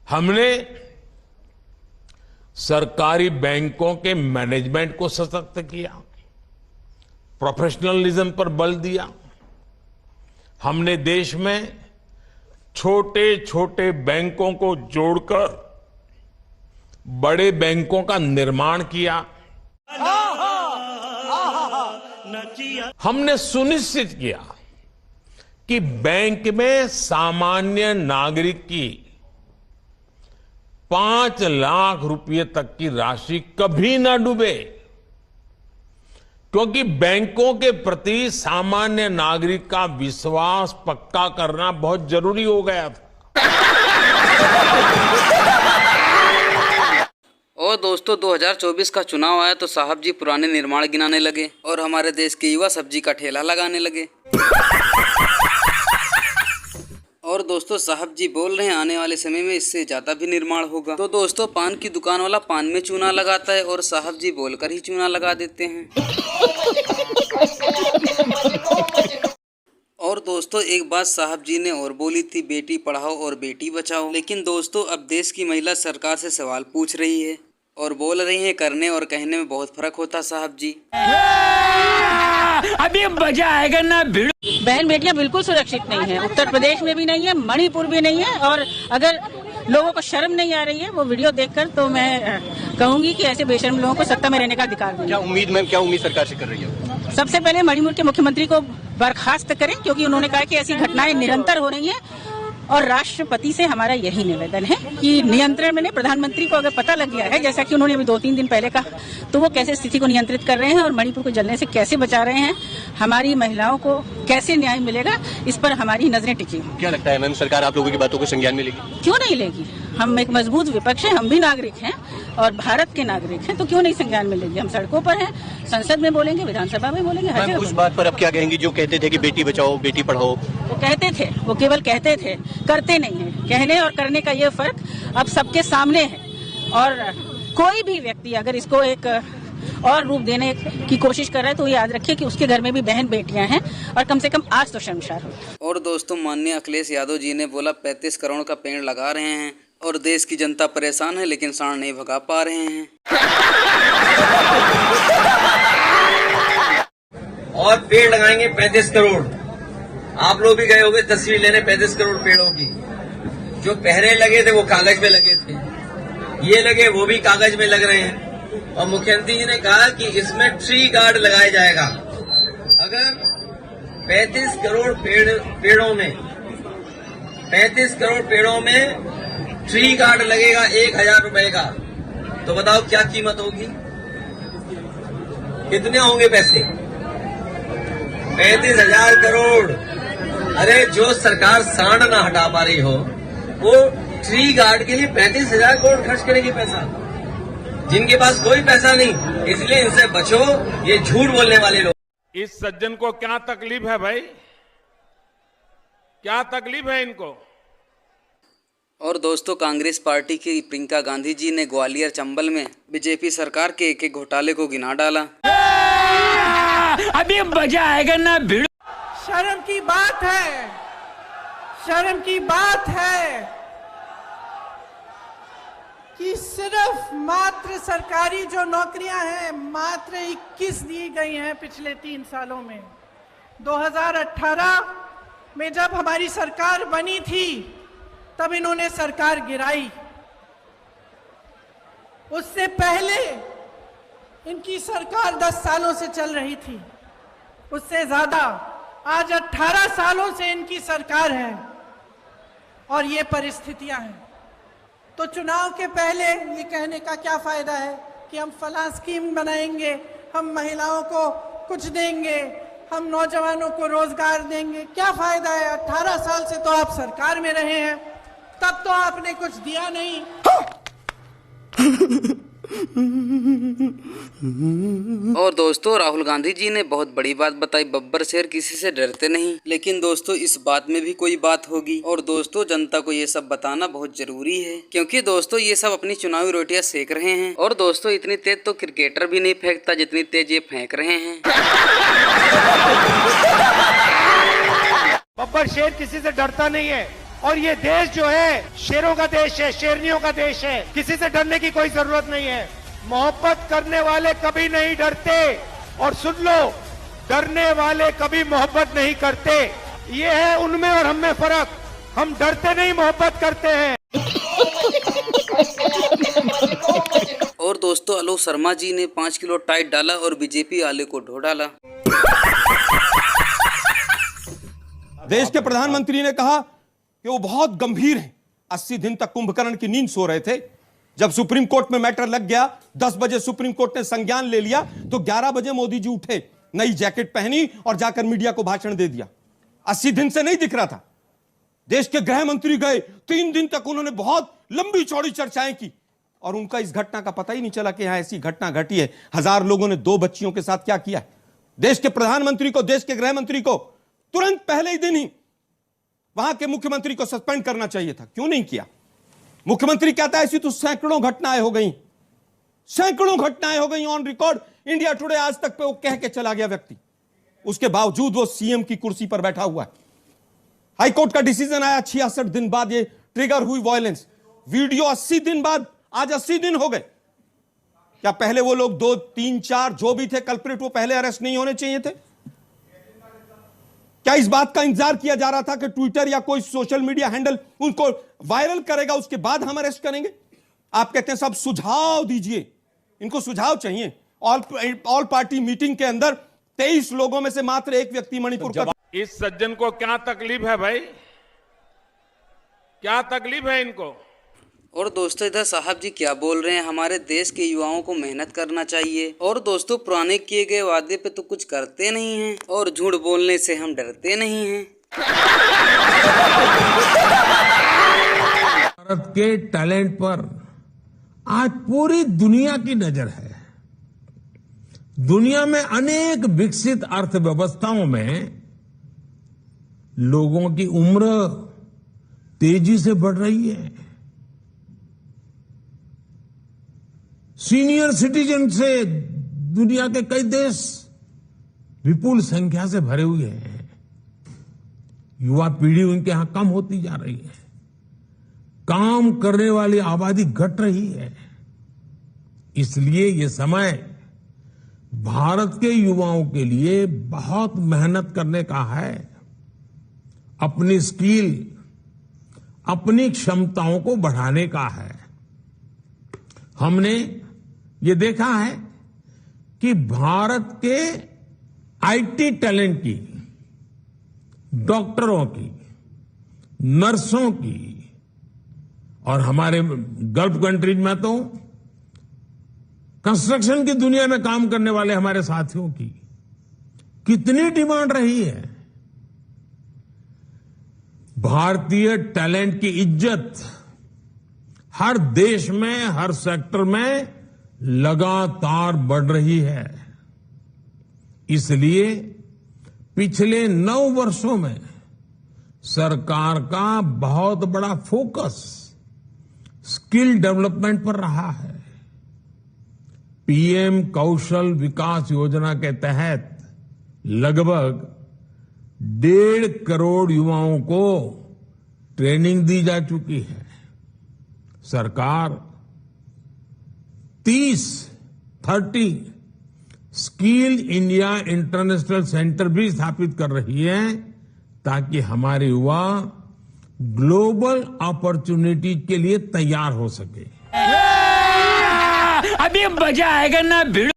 हमने सरकारी बैंकों के मैनेजमेंट को सशक्त किया, प्रोफेशनलिज्म पर बल दिया। हमने देश में छोटे छोटे बैंकों को जोड़कर बड़े बैंकों का निर्माण किया। हमने सुनिश्चित किया कि बैंक में सामान्य नागरिक की 5 लाख रुपए तक की राशि कभी ना डूबे, क्योंकि बैंकों के प्रति सामान्य नागरिक का विश्वास पक्का करना बहुत जरूरी हो गया था। और दोस्तों 2024 का चुनाव आया तो साहब जी पुराने निर्माण गिनाने लगे और हमारे देश के युवा सब्जी का ठेला लगाने लगे। और दोस्तों साहब जी बोल रहे हैं आने वाले समय में इससे ज्यादा भी निर्माण होगा। तो दोस्तों पान की दुकान वाला पान में चूना लगाता है और साहब जी बोलकर ही चूना लगा देते हैं। और दोस्तों एक बात साहब जी ने और बोली थी, बेटी पढ़ाओ और बेटी बचाओ। लेकिन दोस्तों अब देश की महिला सरकार से सवाल पूछ रही है और बोल रही है करने और कहने में बहुत फर्क होता साहब जी। अभी मजा आएगा ना। बहन बेटियां बिल्कुल सुरक्षित नहीं है, उत्तर प्रदेश में भी नहीं है, मणिपुर भी नहीं है। और अगर लोगों को शर्म नहीं आ रही है वो वीडियो देखकर, तो मैं कहूंगी कि ऐसे बेशर्म लोगों को सत्ता में रहने का अधिकार दें। क्या उम्मीद सरकार से कर रही है? सबसे पहले मणिपुर के मुख्यमंत्री को बर्खास्त करें, क्योंकि उन्होंने कहा कि ऐसी घटनाएं निरंतर हो रही हैं। और राष्ट्रपति से हमारा यही निवेदन है कि नियंत्रण में प्रधानमंत्री को अगर पता लग गया है, जैसा कि उन्होंने अभी 2-3 दिन पहले कहा, तो वो कैसे स्थिति को नियंत्रित कर रहे हैं और मणिपुर को जलने से कैसे बचा रहे हैं, हमारी महिलाओं को कैसे न्याय मिलेगा, इस पर हमारी नजरें टिकी। क्या लगता है मैम, सरकार आप लोगों की बातों को संज्ञान में लेगी? क्यों नहीं लेगी? हम एक मजबूत विपक्ष है, हम भी नागरिक हैं और भारत के नागरिक हैं, तो क्यों नहीं संज्ञान में लेगी? हम सड़कों पर हैं, संसद में बोलेंगे, विधानसभा में बोलेंगे, हर जगह। उस बात पर अब क्या कहेंगी जो कहते थे कि बेटी बचाओ बेटी पढ़ाओ? वो कहते थे, वो केवल कहते थे, करते नहीं है। कहने और करने का ये फर्क अब सबके सामने है। और कोई भी व्यक्ति अगर इसको एक और रूप देने की कोशिश कर रहा है तो याद रखिए कि उसके घर में भी बहन बेटियां हैं और कम से कम आज तो शर्मसार हो। और दोस्तों माननीय अखिलेश यादव जी ने बोला 35 करोड़ का पेड़ लगा रहे हैं और देश की जनता परेशान है, लेकिन सांड नहीं भगा पा रहे हैं। और पेड़ लगाएंगे 35 करोड़। आप लोग भी गए होंगे तस्वीर लेने 35 करोड़ पेड़ों की। जो पहले लगे थे वो कागज में लगे थे, ये लगे वो भी कागज में लग रहे हैं। और मुख्यमंत्री जी ने कहा कि इसमें ट्री गार्ड लगाया जाएगा। अगर 35 करोड़ पेड़ों में ट्री गार्ड लगेगा 1000 रुपए का, तो बताओ क्या कीमत होगी, कितने होंगे पैसे? 35,000 करोड़। अरे जो सरकार सांड ना हटा पा रही हो वो ट्री गार्ड के लिए 35,000 करोड़ खर्च करेगी पैसा, जिनके पास कोई पैसा नहीं। इसलिए इनसे बचो, ये झूठ बोलने वाले लोग। इस सज्जन को क्या तकलीफ है भाई, क्या तकलीफ है इनको? और दोस्तों कांग्रेस पार्टी की प्रियंका गांधी जी ने ग्वालियर चंबल में बीजेपी सरकार के एक घोटाले को गिना डाला। अभी मजा आएगा ना। शर्म की बात है, शर्म की बात है कि सिर्फ मात्र सरकारी जो नौकरियां हैं मात्र 21 दी गई हैं पिछले 3 सालों में। 2018 में जब हमारी सरकार बनी थी तब इन्होंने सरकार गिराई। उससे पहले इनकी सरकार 10 सालों से चल रही थी, उससे ज्यादा। आज 18 सालों से इनकी सरकार है और ये परिस्थितियां हैं। तो चुनाव के पहले ये कहने का क्या फायदा है कि हम फलां स्कीम बनाएंगे, हम महिलाओं को कुछ देंगे, हम नौजवानों को रोजगार देंगे। क्या फायदा है? 18 साल से तो आप सरकार में रहे हैं, तब तो आपने कुछ दिया नहीं। और दोस्तों राहुल गांधी जी ने बहुत बड़ी बात बताई, बब्बर शेर किसी से डरते नहीं। लेकिन दोस्तों इस बात में भी कोई बात होगी। और दोस्तों जनता को ये सब बताना बहुत जरूरी है, क्योंकि दोस्तों ये सब अपनी चुनावी रोटियां सेक रहे हैं। और दोस्तों इतनी तेज तो क्रिकेटर भी नहीं फेंकता जितनी तेज ये फेंक रहे हैं। बब्बर शेर किसी से डरता नहीं है, और ये देश जो है शेरों का देश है, शेरनियों का देश है। किसी से डरने की कोई जरूरत नहीं है। मोहब्बत करने वाले कभी नहीं डरते। और सुन लो, डरने वाले कभी मोहब्बत नहीं करते। ये है उनमें और हम में फर्क। हम डरते नहीं, मोहब्बत करते हैं। और दोस्तों आलोक शर्मा जी ने 5 किलो टाइट डाला और बीजेपी वाले को ढो डाला। देश के प्रधानमंत्री ने कहा कि वो बहुत गंभीर हैं। 80 दिन तक कुंभकर्ण की नींद सो रहे थे। जब सुप्रीम कोर्ट में मैटर लग गया, 10 बजे सुप्रीम कोर्ट ने संज्ञान ले लिया, तो 11 बजे मोदी जी उठे, नई जैकेट पहनी और जाकर मीडिया को भाषण दे दिया। 80 दिन से नहीं दिख रहा था। देश के गृह मंत्री गए, 3 दिन तक उन्होंने बहुत लंबी चौड़ी चर्चाएं की और उनका इस घटना का पता ही नहीं चला कि यहां ऐसी घटना घटी है। 1000 लोगों ने 2 बच्चियों के साथ क्या किया है। देश के प्रधानमंत्री को, देश के गृह मंत्री को तुरंत पहले ही दिन ही वहां के मुख्यमंत्री को सस्पेंड करना चाहिए था। क्यों नहीं किया? मुख्यमंत्री कहता है ऐसी तो सैकड़ों घटनाएं हो गई, सैकड़ों घटनाएं हो गई ऑन रिकॉर्ड। इंडिया टुडे आज तक पे वो कह के चला गया व्यक्ति, उसके बावजूद वो सीएम की कुर्सी पर बैठा हुआ है। हाईकोर्ट का डिसीजन आया 66 दिन बाद ये ट्रिगर हुई वायलेंस। वीडियो 80 दिन बाद, आज 80 दिन हो गए। क्या पहले वो लोग 2, 3, 4 जो भी थे कल्प्रिट, वो पहले अरेस्ट नहीं होने चाहिए थे? क्या इस बात का इंतजार किया जा रहा था कि ट्विटर या कोई सोशल मीडिया हैंडल उनको वायरल करेगा, उसके बाद हम अरेस्ट करेंगे? आप कहते हैं सब सुझाव दीजिए, इनको सुझाव चाहिए। ऑल पार्टी मीटिंग के अंदर 23 लोगों में से मात्र एक व्यक्ति मणिपुर का। इस सज्जन को क्या तकलीफ है भाई? क्या तकलीफ है इनको? और दोस्तों इधर साहब जी क्या बोल रहे हैं, हमारे देश के युवाओं को मेहनत करना चाहिए। और दोस्तों पुराने किए गए वादे पे तो कुछ करते नहीं हैं और झूठ बोलने से हम डरते नहीं हैं। भारत के टैलेंट पर आज पूरी दुनिया की नजर है। दुनिया में अनेक विकसित अर्थव्यवस्थाओं में लोगों की उम्र तेजी से बढ़ रही है। सीनियर सिटीजन से दुनिया के कई देश विपुल संख्या से भरे हुए हैं। युवा पीढ़ी उनके यहां कम होती जा रही है। काम करने वाली आबादी घट रही है। इसलिए ये समय भारत के युवाओं के लिए बहुत मेहनत करने का है। अपनी स्किल, अपनी क्षमताओं को बढ़ाने का है। हमने ये देखा है कि भारत के आईटी टैलेंट की, डॉक्टरों की, नर्सों की और हमारे गल्फ कंट्रीज में तो कंस्ट्रक्शन की दुनिया में काम करने वाले हमारे साथियों की कितनी डिमांड रही है। भारतीय टैलेंट की इज्जत हर देश में, हर सेक्टर में लगातार बढ़ रही है। इसलिए पिछले 9 वर्षों में सरकार का बहुत बड़ा फोकस स्किल डेवलपमेंट पर रहा है। पीएम कौशल विकास योजना के तहत लगभग 1.5 करोड़ युवाओं को ट्रेनिंग दी जा चुकी है। सरकार 30 स्किल इंडिया इंटरनेशनल सेंटर भी स्थापित कर रही है ताकि हमारे युवा ग्लोबल अपॉर्चुनिटी के लिए तैयार हो सके। अभी मजा आएगा ना भिड़।